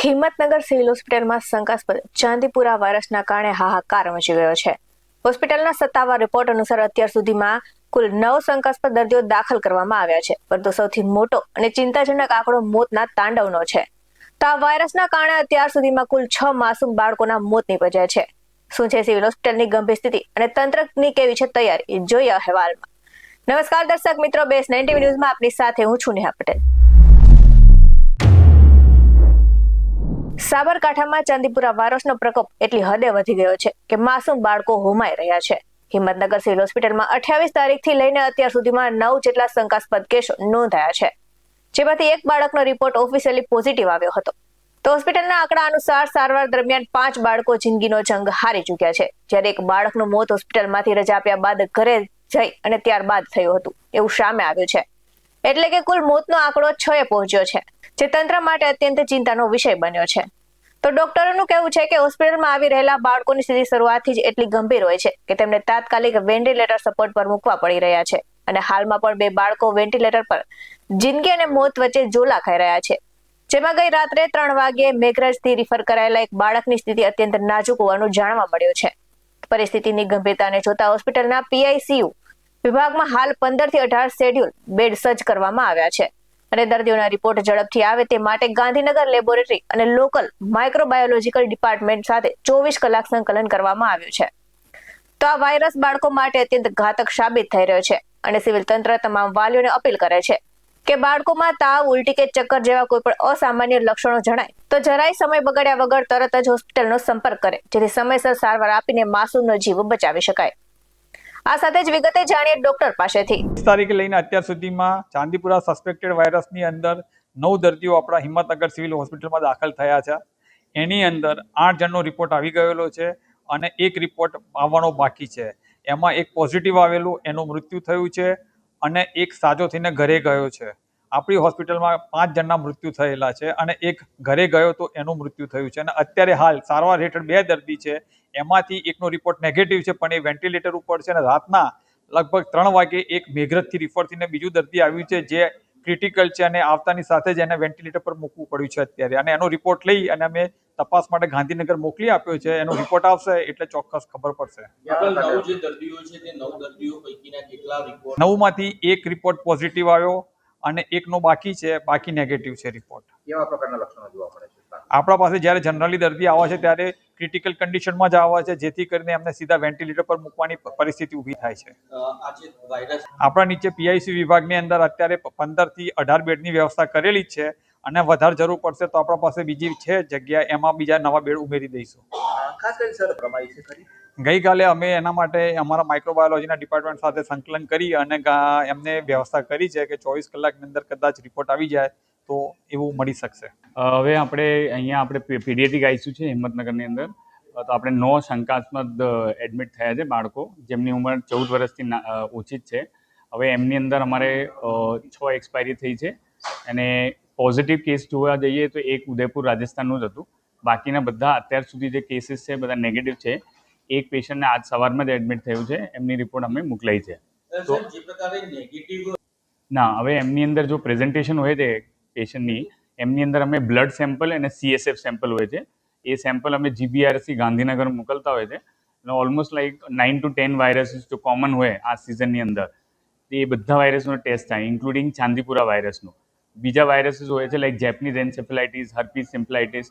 Himmatnagar civil હોસ્પિટલમાં શંકાસ્પદ ચાંદીપુરા વાયરસના કારણે હાહાકાર મચી ગયો છે. હોસ્પિટલના સત્તાવાર રિપોર્ટ અનુસાર અત્યાર સુધીમાં કુલ 9 શંકાસ્પદ દર્દીઓ દાખલ કરવામાં આવ્યા છે, પરંતુ સૌથી મોટો અને ચિંતાજનક આંકડો મોતના તાંડવનો છે. તો આ વાયરસના કારણે અત્યાર સુધીમાં કુલ 6 માસૂમ બાળકોના મોત નીપજ્યા છે. શું છે સિવિલ હોસ્પિટલની ગંભીર સ્થિતિ અને તંત્રની કેવી છે તૈયારી, જોઈએ અહેવાલમાં. નમસ્કાર દર્શક મિત્રો, બેસ 90 ન્યૂઝમાં આપની સાથે હું છું નેહા પટેલ. સાબરકાંઠામાં ચાંદીપુરા વાયરસનો પ્રકોપ એટલી હદે વધી ગયો છે કે માસૂમ બાળકો હોમાઈ રહ્યા છે. હિંમતનગર સિવિલ હોસ્પિટલમાં 28 તારીખથી લઈને અત્યાર સુધીમાં 9 જેટલા શંકાસ્પદ કેસો નોંધાયા છે, જેમાંથી એક બાળકનો રિપોર્ટ ઓફિશિયલી પોઝિટિવ આવ્યો હતો. તો હોસ્પિટલના આંકડા અનુસાર સારવાર દરમિયાન 5 બાળકો જિંદગીનો જંગ હારી ચૂક્યા છે, જ્યારે એક બાળકનું મોત હોસ્પિટલમાંથી રજા આપ્યા બાદ ઘરે જઈ અને ત્યારબાદ થયું હતું એવું સામે આવ્યું છે. એટલે કે કુલ મોતનો આંકડો 6 પહોંચ્યો છે, જે તંત્ર માટે અત્યંત ચિંતાનો વિષય બન્યો છે. તો ડોક્ટરોનું કહેવું છે કે હોસ્પિટલમાં આવી રહેલા બાળકોની સ્થિતિ શરૂઆતથી જ એટલી ગંભીર હોય છે કે તેમને તાત્કાલિક વેન્ટિલેટર સપોર્ટ પર મૂકવા પડી રહ્યા છે, અને હાલમાં પણ 2 બાળકો વેન્ટિલેટર પર જિંદગી અને મોત વચ્ચે ઝોલા ખાઈ રહ્યા છે. જેમાં ગઈ રાત્રે 3 વાગ્યે મેઘરજથી રિફર કરાયેલા એક બાળકની સ્થિતિ અત્યંત નાજુક હોવાનું જાણવા મળ્યું છે. પરિસ્થિતિની ગંભીરતાને જોતા હોસ્પિટલના PICU વિભાગમાં હાલ 15 થી 18 શેડ્યુલ બેડ સજ્જ કરવામાં આવ્યા છે, અને દર્દીઓના રિપોર્ટ ઝડપથી આવે તે માટે ગાંધીનગર લેબોરેટરી અને લોકલ માઇક્રોબાયોલોજીકલ ડિપાર્ટમેન્ટ સાથે 24 કલાક સંકલન કરવામાં આવ્યું છે. તો આ વાયરસ બાળકો માટે અત્યંત ઘાતક સાબિત થઈ રહ્યો છે, અને સિવિલ તંત્ર તમામ વાલીઓને અપીલ કરે છે કે બાળકોમાં તાવ, ઉલટી કે ચક્કર જેવા કોઈ પણ અસામાન્ય લક્ષણો જણાય તો જરાય સમય બગાડ્યા વગર તરત જ હોસ્પિટલનો સંપર્ક કરે, જેથી સમયસર સારવાર આપીને માસૂમનો જીવ બચાવી શકાય. આ સાથે જ વિગતે જાણીએ ડોક્ટર પાસેથી. 20 તારીખે લઈને અત્યાર સુધીમાં ચાંદીપુરા સસ્પેક્ટેડ વાયરસની અંદર 9 દર્દીઓ આપણા હિંમતનગર સિવિલ હોસ્પિટલમાં દાખલ થયા છે. એની અંદર 8 જણનો રિપોર્ટ આવી ગયેલો છે અને એક રિપોર્ટ આવવાનો બાકી છે. એમાં એક પોઝિટિવ આવેલું, એનું મૃત્યુ થયું છે, અને એક સાજો થઈને ઘરે ગયો છે. આપણી હોસ્પિટલમાં 5 જણના મૃત્યુ થયેલા છે અને એક ઘરે ગયો તો એનું મૃત્યુ થયું છે. અને અત્યારે હાલ સારવાર હેઠળ 2 દર્દી છે, એમાંથી એકનો રિપોર્ટ નેગેટિવ છે પણ એ વેન્ટિલેટર ઉપર છે. અને રાતના લગભગ 3 વાગે એક મેઘરજથી રિફર થઈને બીજું દર્દી આવ્યું છે જે ક્રિટિકલ છે, અને આવતાની સાથે જ એને વેન્ટિલેટર પર મૂકવું પડ્યું છે અત્યારે. અને એનો રિપોર્ટ લઈ અને અમે તપાસ માટે ગાંધીનગર મોકલી આપ્યો છે. એનો રિપોર્ટ આવશે એટલે ચોક્કસ ખબર પડશે. 9 માંથી એક રિપોર્ટ પોઝિટિવ આવ્યો અને એકનો બાકી છે, બાકી નેગેટિવ છે રિપોર્ટ. કેવા પ્રકારના લક્ષણો જોવા મળે છે? આપણા પાસે જ્યારે જનરલી દર્દી આવે છે ત્યારે ક્રિટિકલ કન્ડિશનમાં જ આવે છે, જેથી કરીને એમને સીધા વેન્ટિલેટર પર મૂકવાની પરિસ્થિતિ ઊભી થાય છે. આપણા નીચે PICU વિભાગની અંદર અત્યારે 15 થી 18 બેડની વ્યવસ્થા કરેલી જ છે, અને વધારે જરૂર પડશે તો આપણા પાસે બીજી છે જગ્યા, એમાં બીજા નવા બેડ ઉમેરી દઈશું. ખાસ કરીને સર પ્રમાઈ છે ખરી? ગઈકાલે અમે એના માટે અમારા માઇક્રોબાયોલોજીના ડિપાર્ટમેન્ટ સાથે સંકલન કરી અને એમને વ્યવસ્થા કરી છે કે 24 કલાકની અંદર કદાચ રિપોર્ટ આવી જાય તો એવું મળી શકશે. હવે અહીંયા પીડિયાટ્રિક ICU છે હિંમતનગરની અંદર. તો આપણે 9 શંકાસ્પદ એડમિટ થયા છે બાળકો, જેમની ઉંમર 14 વર્ષથી ઓછી જ છે. હવે એમની અંદર અમારે 6 એક્સપાયરી થઈ છે, અને પોઝિટિવ કેસ જોવા જઈએ તો એક ઉદયપુર રાજસ્થાનનું જ હતું. બાકીના બધા અત્યાર સુધી જે કેસીસ છે બધા નેગેટિવ છે. એક પેશન્ટને આજ સવારમાં જ એડમિટ થયું છે, એમની રિપોર્ટ અમે મોકલાઈ છે. તો ના, હવે એમની અંદર જો પ્રેઝન્ટેશન હોય છે પેશન્ટની, એમની અંદર અમે બ્લડ સેમ્પલ અને CSF સેમ્પલ હોય છે. એ સેમ્પલ અમે GBRC ગાંધીનગર મોકલતા હોય છે. અને ઓલમોસ્ટ લાઈક 9 to 10 વાયરસીસ જો કોમન હોય આ સિઝનની અંદર, એ બધા વાયરસનો ટેસ્ટ થાય, ઇન્ક્લુડિંગ ચાંદીપુરા વાયરસનો. બીજા વાયરસીસ હોય છે like Japanese encephalitis, herpes simplex,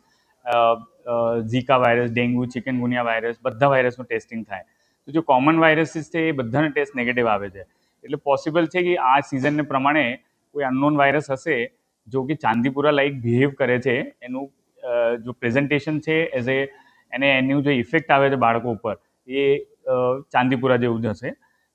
Zika virus, dengue, chikungunya virus, બધા વાયરસનું ટેસ્ટિંગ થાય. તો જો કોમન વાયરસીસ છે એ બધાના ટેસ્ટ નેગેટિવ આવે છે. એટલે પોસિબલ છે કે આ સિઝનને પ્રમાણે કોઈ અનનોન વાયરસ હશે જો કે ચાંદીપુરા લાઈક બિહેવ કરે છે. એનું જો પ્રેઝન્ટેશન છે એનું જે ઇફેક્ટ આવે છે બાળકો ઉપર એ ચાંદીપુરા જેવું જ હશે.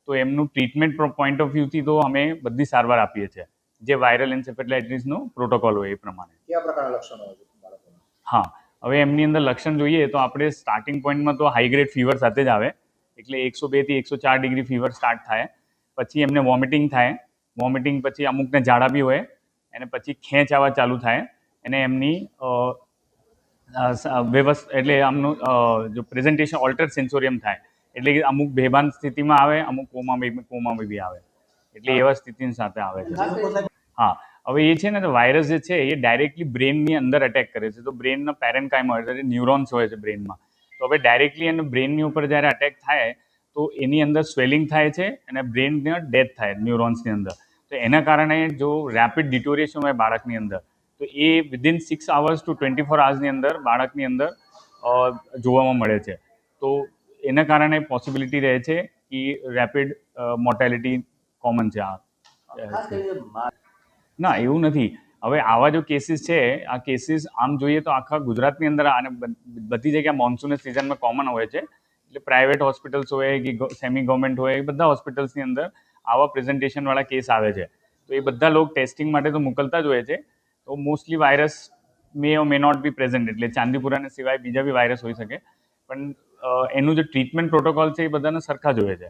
તો એમનું ટ્રીટમેન્ટ પોઈન્ટ ઓફ વ્યૂથી તો અમે બધી સારવાર આપીએ છીએ, જે વાયરલ એન્સેફેલાઇટીસનો પ્રોટોકોલ હોય એ પ્રમાણે. કેવા પ્રકારના લક્ષણો હોય છે બાળકોના? હા, હવે એમની અંદર લક્ષણ જોઈએ તો આપણે સ્ટાર્ટિંગ પોઈન્ટમાં તો હાઈ ગ્રેડ ફીવર સાથે જ આવે, એટલે 102 થી 104 ડિગ્રી ફીવર સ્ટાર્ટ થાય. પછી એમને વોમિટિંગ થાય, વોમિટિંગ પછી અમુકને ઝાડા બી હોય, અને પછી ખેંચ આવવા ચાલુ થાય, અને એમની એટલે આમનું જો પ્રેઝન્ટેશન ઓલ્ટર સેન્સોરિયમ થાય, એટલે કે અમુક બેભાન સ્થિતિમાં આવે, અમુક કોમામાં બી આવે, એટલે એવા સ્થિતિની સાથે આવે છે. હા, હવે એ છે ને તો વાયરસ જે છે એ ડાયરેક્ટલી બ્રેનની અંદર અટેક કરે છે. તો બ્રેનના પેરેન્કાઇમ હોય છે, ન્યુરોન્સ હોય છે બ્રેનમાં. તો હવે ડાયરેક્ટલી એને બ્રેનની ઉપર જ્યારે અટેક થાય તો એની અંદર સ્વેલિંગ થાય છે અને બ્રેનને ડેથ થાય ન્યુરોન્સની અંદર. તો એના કારણે જો રેપિડ ડિટોરિએશન હોય બાળકની અંદર તો એ વિધિન 6 hours to 24 hours અંદર બાળકની અંદર જોવામાં મળે છે. તો એના કારણે પોસિબિલિટી રહે છે કે રેપિડ મોર્ટાલિટી કોમન છે. ખાસ કરીને ના, એવું નથી. હવે આવા જો કેસીસ છે, આ કેસીસ આમ જોઈએ તો આખા ગુજરાતની અંદર અને બધી જગ્યાએ મોન્સૂન સિઝનમાં કોમન હોય છે. એટલે પ્રાઇવેટ હોસ્પિટલ્સ હોય કે સેમી ગવર્મેન્ટ હોય એ બધા હોસ્પિટલ્સની અંદર આવા પ્રેઝન્ટેશનવાળા કેસ આવે છે. તો એ બધા લોકો ટેસ્ટિંગ માટે તો મોકલતા જ હોય છે. તો mostly virus may or may not be present, એટલે ચાંદીપુરાને સિવાય બીજા બી વાયરસ હોઈ શકે. પણ એનું જે ટ્રીટમેન્ટ પ્રોટોકોલ છે એ બધાને સરખા જ હોય છે.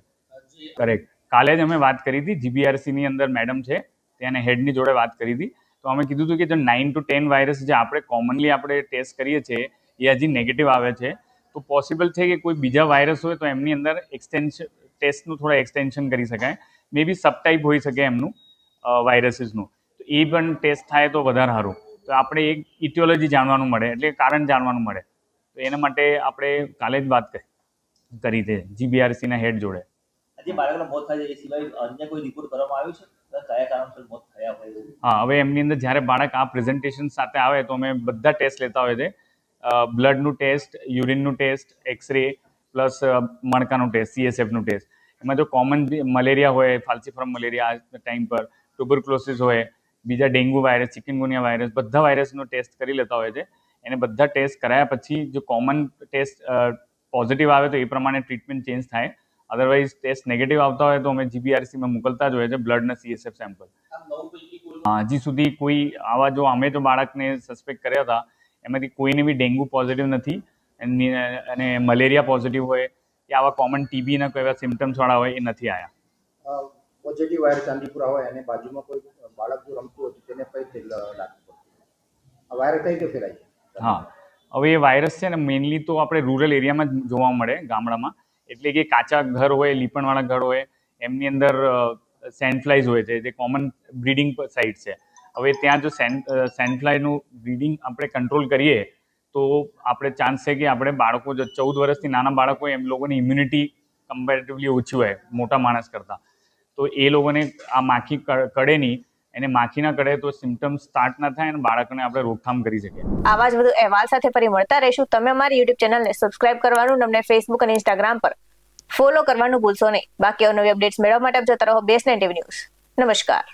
કરેક્ટ. કાલે જ અમે વાત કરી હતી, જીબીઆરસીની અંદર મેડમ છે ત્યાંના હેડની જોડે વાત કરી હતી. તો અમે કીધું હતું કે જો 9 to 10 વાયરસ જે આપણે કોમનલી આપણે ટેસ્ટ કરીએ છીએ એ હજી નેગેટિવ આવે છે, તો પોસિબલ છે કે કોઈ બીજા વાયરસ હોય તો એમની અંદર એક્સટેન્શન ટેસ્ટનું થોડા એક્સટેન્શન કરી શકાય. મે બી સબટાઈપ હોઈ શકે એમનું વાયરસીસનું. તો એ પણ ટેસ્ટ થાય તો વધારે સારું. તો આપણે એક ઇટિયોલોજી જાણવાનું મળે, એટલે કારણ જાણવાનું મળે. તો એના માટે આપણે કાલે જ વાત કરી છે જીબીઆરસીના હેડ જોડે. જે બાળકના મોત થાય છે એ સિવાય અન્ય કોઈ રિપોર્ટ કરવામાં આવ્યું છે કયા કારણસર મોત થયા હોય એવું? હા, હવે એમની અંદર જ્યારે બાળક આ પ્રેઝન્ટેશન સાથે આવે તો અમે બધા ટેસ્ટ લેતા હોય છે. બ્લડનું ટેસ્ટ, યુરિનનું ટેસ્ટ, એક્સરે પ્લસ મણકાનું ટેસ્ટ, CSFનું ટેસ્ટ. એમાં જો કોમન મલેરિયા હોય, ફાલ્સીફોરમ મલેરિયા આ ટાઈમ પર, ટ્યુબરક્લોસિસ હોય, બીજા ડેન્ગ્યુ વાયરસ, ચિકનગુનિયા વાયરસ, બધા વાયરસનો ટેસ્ટ કરી લેતા હોય છે. એને બધા ટેસ્ટ કરાયા પછી જો કોમન ટેસ્ટ પોઝિટિવ આવે તો એ પ્રમાણે ટ્રીટમેન્ટ ચેન્જ થાય. અદરવાઇઝ ટેસ્ટ નેગેટિવ આવતા હોય તો અમે જીબીઆરસીમાં મોકલતા જ હોય છે બ્લડના CSF સેમ્પલ. હજી સુધી કોઈ આવા જો અમે તો બાળકને સસ્પેક્ટ કર્યા હતા એમાંથી કોઈને બી ડેન્ગ્યુ પોઝિટિવ નથી અને મલેરિયા પોઝિટિવ હોય કે આવા કોમન ટીબીના કોઈ એવા સિમ્ટમ્સવાળા હોય એ નથી આવ્યા. પોઝિટિવ વાયરસ ચાંદીપુરા હોય અને બાજુમાં કોઈ બાળક જો રમતું હતું તેને કઈ લાગતું આ વાયરસ કઈ રીતે ફેલાય છે? હા, હવે એ વાયરસ છે ને મેઇનલી તો આપણે રૂરલ એરિયામાં જ જોવા મળે, ગામડામાં. એટલે કે કાચા ઘર હોય, લીપણવાળા ઘર હોય, એમની અંદર સેન્ડફ્લાઈઝ હોય છે, જે કોમન બ્રીડિંગ સાઇટ છે. હવે ત્યાં જો સેન્ડફ્લાયનું બ્રીડિંગ આપણે કંટ્રોલ કરીએ તો આપણે ચાન્સ છે કે આપણે બાળકો જો 14 વર્ષથી નાના બાળકો હોય એમ લોકોની ઇમ્યુનિટી કમ્પેરેટિવલી ઓછી હોય મોટા માણસ કરતાં. તો એ લોકોને આ માખી કડે નહીં, એને માખી ના કડે તો સિમ્ટમ્સ સ્ટાર્ટ ના થાય અને બાળકને આપણે રોકથામ કરી શકીએ. આવા જ વધુ અહેવાલ સાથે ફરી મળતા રહીશું. તમે અમારી YouTube ચેનલને સબસ્ક્રાઇબ કરવાનું, અમને Facebook અને Instagram પર ફોલો કરવાનું ભૂલશો નહીં. બાકી નવી અપડેટ્સ મેળવવા માટે આપ જોતા રહો BS9 TV ન્યૂઝ. નમસ્કાર.